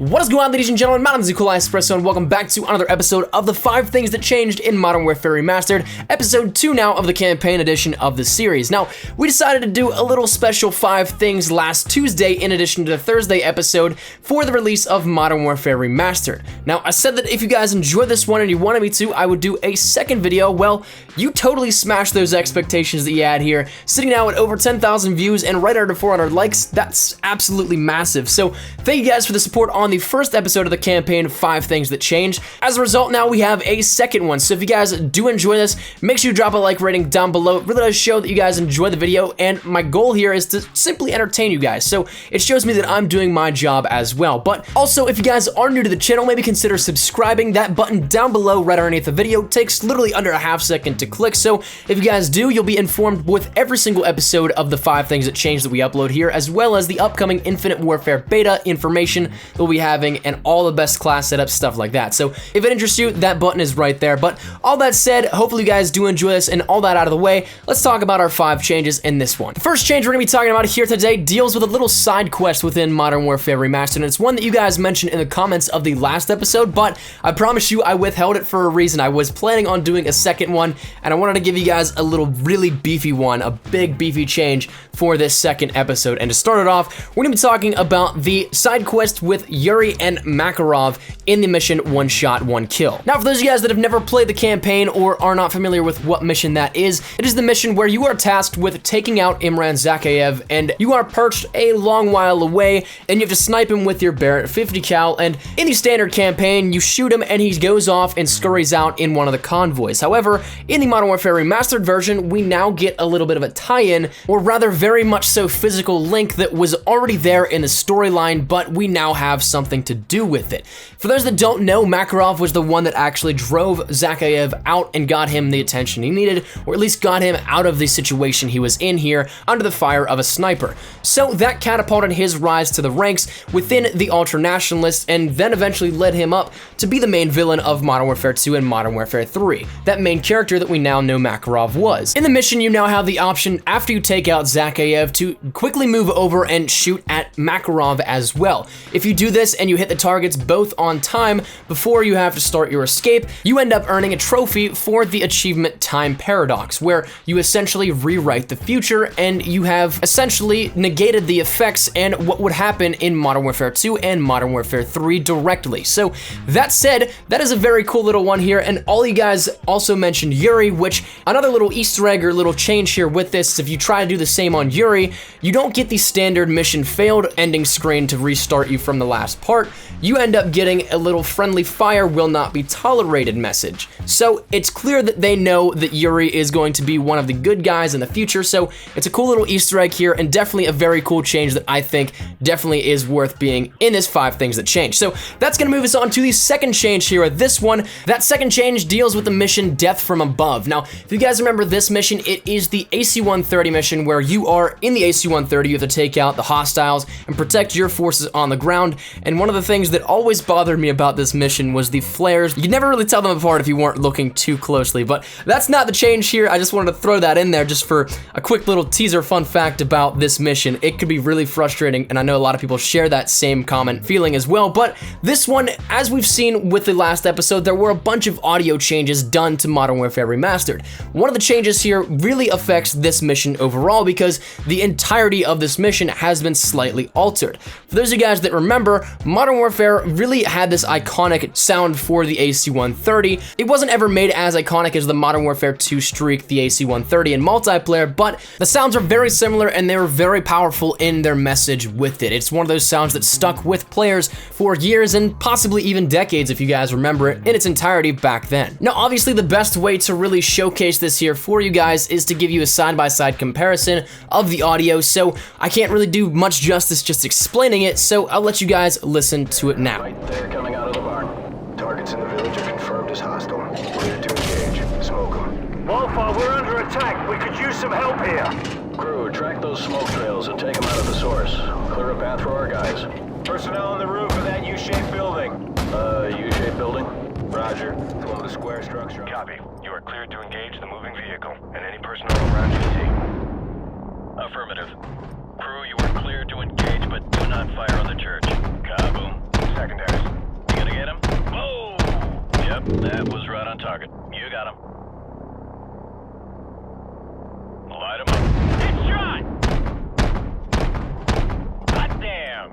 What is going on, ladies and gentlemen? My name is Espresso, and welcome back to another episode of the 5 Things That Changed in Modern Warfare Remastered, episode 2 now of the campaign edition of the series. Now, we decided to do a little special 5 things last Tuesday in addition to the Thursday episode for the release of Modern Warfare Remastered. Now, I said that if you guys enjoyed this one and you wanted me to, I would do a second video. Well, you totally smashed those expectations that you had here, sitting now at over 10,000 views and right under 400 likes. That's absolutely massive. So, thank you guys for the support on the first episode of the campaign, 5 Things That Changed. As a result, now we have a second one. So if you guys do enjoy this, make sure you drop a like rating down below. It really does show that you guys enjoy the video, and my goal here is to simply entertain you guys. So it shows me that I'm doing my job as well. But also, if you guys are new to the channel, maybe consider subscribing. That button down below right underneath the video takes literally under a half second to click. So if you guys do, you'll be informed with every single episode of the 5 Things That Changed that we upload here, as well as the upcoming Infinite Warfare beta information that we'll be having and all the best class setups, stuff like that. So if it interests you, that button is right there. But all that said, hopefully you guys do enjoy this, and all that out of the way, let's talk about our 5 changes in this one. The first change we're gonna be talking about here today deals with a little side quest within Modern Warfare Remastered, and it's one that you guys mentioned in the comments of the last episode, but I promise you I withheld it for a reason. I was planning on doing a second one, and I wanted to give you guys a little really beefy one, a big beefy change for this second episode. And to start it off, we're gonna be talking about the side quest with Yuri and Makarov in the mission One Shot, One Kill. Now, for those of you guys that have never played the campaign or are not familiar with what mission that is, it is the mission where you are tasked with taking out Imran Zakhaev, and you are perched a long while away, and you have to snipe him with your Barrett 50 cal, and in the standard campaign, you shoot him and he goes off and scurries out in one of the convoys. However, in the Modern Warfare Remastered version, we now get a little bit of a tie-in, or rather very much so physical link that was already there in the storyline, but we now have something to do with it. For those that don't know, Makarov was the one that actually drove Zakhaev out and got him the attention he needed, or at least got him out of the situation he was in here under the fire of a sniper. So that catapulted his rise to the ranks within the Ultra-Nationalists, and then eventually led him up to be the main villain of Modern Warfare 2 and Modern Warfare 3, that main character that we now know Makarov was. In the mission, you now have the option, after you take out Zakhaev, to quickly move over and shoot at Makarov as well. If you do this and you hit the targets both on time before you have to start your escape, you end up earning a trophy for the achievement Time Paradox, where you essentially rewrite the future and you have essentially negated the effects and what would happen in Modern Warfare 2 and Modern Warfare 3 directly. So that said, that is a very cool little one here, and all you guys also mentioned Yuri, which another little Easter egg or little change here with this is if you try to do the same on Yuri, you don't get the standard mission failed ending screen to restart you from the last part. You end up getting a little friendly fire will not be tolerated message. So it's clear that they know that Yuri is going to be one of the good guys in the future, so it's a cool little Easter egg here, and definitely a very cool change that I think definitely is worth being in this 5 Things That Changed. So that's gonna move us on to the second change here with this one. That second change deals with the mission Death from Above. Now, if you guys remember this mission, it is the AC-130 mission where you are in the AC-130, you have to take out the hostiles and protect your forces on the ground, and one of the things that always bothered me about this mission was the flares. You could never really tell them apart if you weren't looking too closely, but that's not the change here. I just wanted to throw that in there just for a quick little teaser fun fact about this mission. It could be really frustrating, and I know a lot of people share that same common feeling as well, but this one, as we've seen with the last episode, there were a bunch of audio changes done to Modern Warfare Remastered. One of the changes here really affects this mission overall because the entirety of this mission has been slightly altered. For those of you guys that remember, Modern Warfare really had this iconic sound for the AC-130. It wasn't ever made as iconic as the Modern Warfare 2 streak, the AC-130 in multiplayer, but the sounds are very similar and they were very powerful in their message with it. It's one of those sounds that stuck with players for years and possibly even decades if you guys remember it in its entirety back then. Now, obviously the best way to really showcase this here for you guys is to give you a side-by-side comparison of the audio, so I can't really do much justice just explaining it, so I'll let you guys listen to it now. Right there, coming out of the barn. Targets in the village are confirmed as hostile. Clear to engage. Smoke them. Wolfar, we're under attack. We could use some help here. Crew, track those smoke trails and take them out of the source. Clear a path for our guys. Personnel on the roof of that U-shaped building. U-shaped building? Roger. It's one of the square structure. Copy. You are cleared to engage the moving vehicle and any personnel around you see. Affirmative. Crew, you are cleared to engage, but do not fire on the church. Kaboom. secondaries. You gonna get him? Whoa! Yep, that was right on target. You got him. Light him up. Headshot! Hot damn!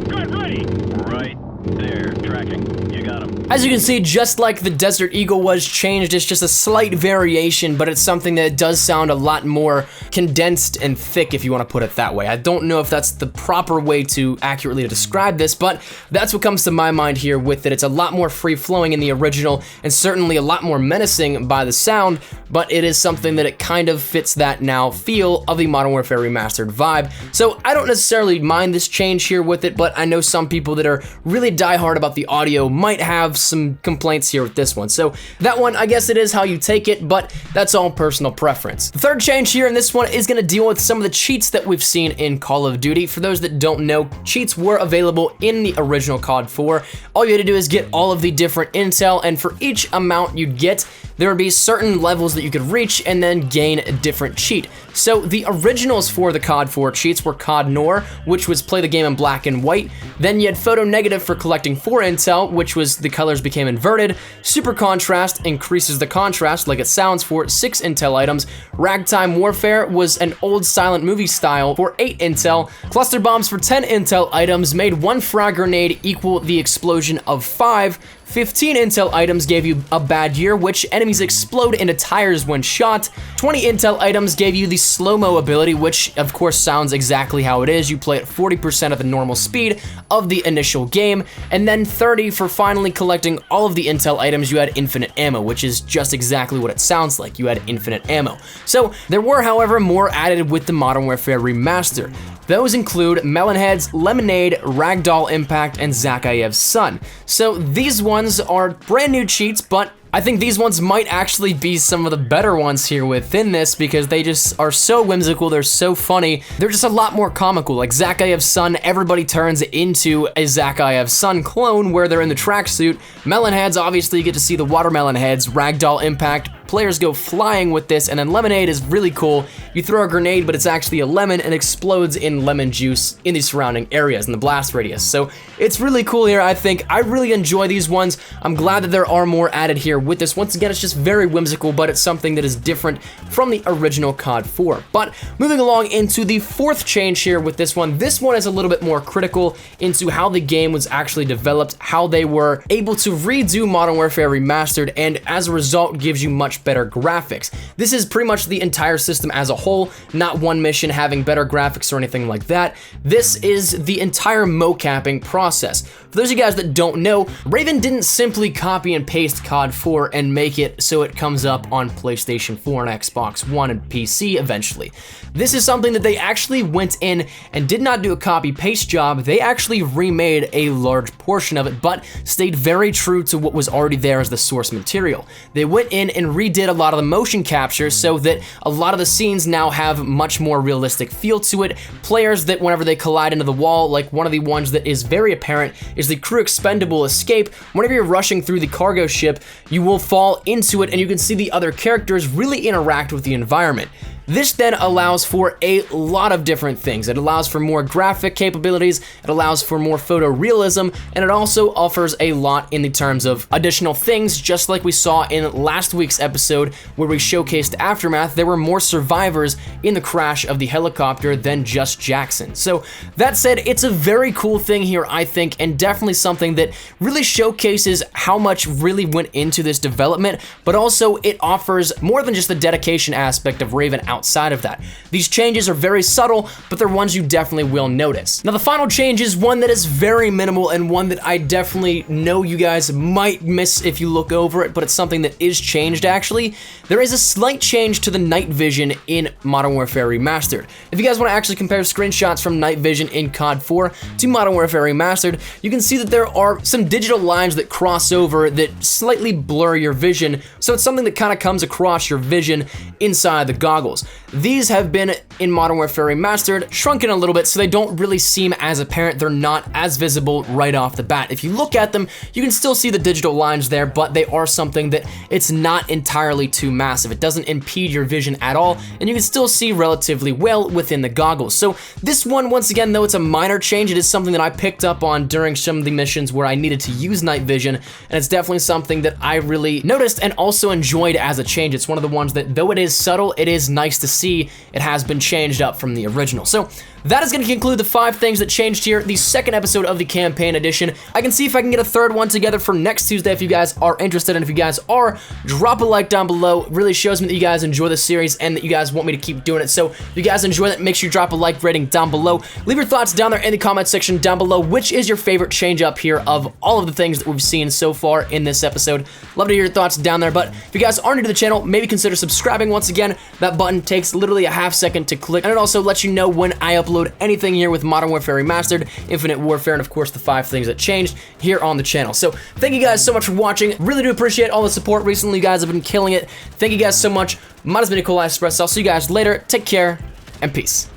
Good, ready! Right there, tracking. You got him. As you can see, just like the Desert Eagle was changed, it's just a slight variation, but it's something that does sound a lot more condensed and thick, if you want to put it that way. I don't know if that's the proper way to accurately describe this, but that's what comes to my mind here with it. It's a lot more free-flowing in the original, and certainly a lot more menacing by the sound, but it is something that it kind of fits that now feel of the Modern Warfare Remastered vibe. So I don't necessarily mind this change here with it, but I know some people that are really diehard about the audio might have some complaints here with this one. So that one, I guess it is how you take it, but that's all personal preference. The third change here in this one is going to deal with some of the cheats that we've seen in Call of Duty. For those that don't know, cheats were available in the original COD 4. All you had to do is get all of the different intel, and for each amount you'd get, there would be certain levels that you could reach and then gain a different cheat. So the originals for the COD 4 cheats were COD Noir, which was play the game in black and white. Then you had Photo Negative for collecting 4 intel, which was the colors became inverted. Super Contrast increases the contrast like it sounds for 6 intel items. Ragtime Warfare was an old silent movie style for 8 intel. Cluster Bombs for 10 intel items made 1 frag grenade equal the explosion of 5. 15 intel items gave you a bad year, which enemies explode into tires when shot. 20 intel items gave you the slow-mo ability, which of course sounds exactly how it is. You play at 40% of the normal speed of the initial game. And then 30 for finally collecting all of the intel items, you had infinite ammo, which is just exactly what it sounds like. You had infinite ammo. So there were, however, more added with the Modern Warfare Remastered. Those include Melonheads, Lemonade, Ragdoll Impact, and Zakayev's Son. So these ones are brand new cheats, but I think these ones might actually be some of the better ones here within this because they just are so whimsical, they're so funny, they're just a lot more comical. Like Zakayev's Son, everybody turns into a Zakayev's Son clone where they're in the tracksuit. Melonheads, obviously you get to see the watermelon heads. Ragdoll Impact, players go flying with this, and then Lemonade is really cool. You throw a grenade, but it's actually a lemon and explodes in lemon juice in the surrounding areas, in the blast radius. So it's really cool here, I think. I really enjoy these ones. I'm glad that there are more added here with this. Once again, it's just very whimsical, but it's something that is different from the original COD 4. But moving along into the fourth change here with this one is a little bit more critical into how the game was actually developed, how they were able to redo Modern Warfare Remastered, and as a result gives you much better graphics. This is pretty much the entire system as a whole, not one mission having better graphics or anything like that. This is the entire mocapping process. For those of you guys that don't know, Raven didn't simply copy and paste COD 4 and make it so it comes up on PlayStation 4 and Xbox One and PC eventually. This is something that they actually went in and did not do a copy-paste job. They actually remade a large portion of it, but stayed very true to what was already there as the source material. They went in and redid a lot of the motion capture so that a lot of the scenes now have much more realistic feel to it. Players that whenever they collide into the wall, like one of the ones that is very apparent is the crew expendable escape. Whenever you're rushing through the cargo ship, you will fall into it and you can see the other characters really interact with the environment. This then allows for a lot of different things. It allows for more graphic capabilities, it allows for more photorealism, and it also offers a lot in the terms of additional things, just like we saw in last week's episode where we showcased Aftermath. There were more survivors in the crash of the helicopter than just Jackson. So that said, it's a very cool thing here, I think, and definitely something that really showcases how much really went into this development, but also it offers more than just the dedication aspect of Raven outside of that. These changes are very subtle, but they're ones you definitely will notice. Now the final change is one that is very minimal and one that I definitely know you guys might miss if you look over it, but it's something that is changed actually. There is a slight change to the night vision in Modern Warfare Remastered. If you guys want to actually compare screenshots from night vision in COD 4 to Modern Warfare Remastered, you can see that there are some digital lines that cross over that slightly blur your vision, so it's something that kind of comes across your vision inside the goggles. these have been, in Modern Warfare Remastered, shrunken a little bit so they don't really seem as apparent. They're not as visible right off the bat. If you look at them, you can still see the digital lines there, but they are something that it's not entirely too massive. It doesn't impede your vision at all, and you can still see relatively well within the goggles. So this one, once again, though it's a minor change, it is something that I picked up on during some of the missions where I needed to use night vision, and it's definitely something that I really noticed and also enjoyed as a change. It's one of the ones that, though it is subtle, it is nice to see it has been changed up from the original. So that is going to conclude the 5 things that changed here, the second episode of the campaign edition. I can see if I can get a third one together for next Tuesday if you guys are interested, and if you guys are, drop a like down below. It really shows me that you guys enjoy the series and that you guys want me to keep doing it. So if you guys enjoy that, make sure you drop a like rating down below. Leave your thoughts down there in the comment section down below. Which is your favorite change up here of all of the things that we've seen so far in this episode? Love to hear your thoughts down there, but if you guys are new to the channel, maybe consider subscribing. Once again, that button takes literally a half second to click, and it also lets you know when I upload anything here with Modern Warfare Remastered, Infinite Warfare, and of course the 5 things that changed here on the channel. So thank you guys so much for watching. Really do appreciate all the support recently. You guys have been killing it. Thank you guys so much. Mine has been Nikolai Express. I'll see you guys later. Take care and peace.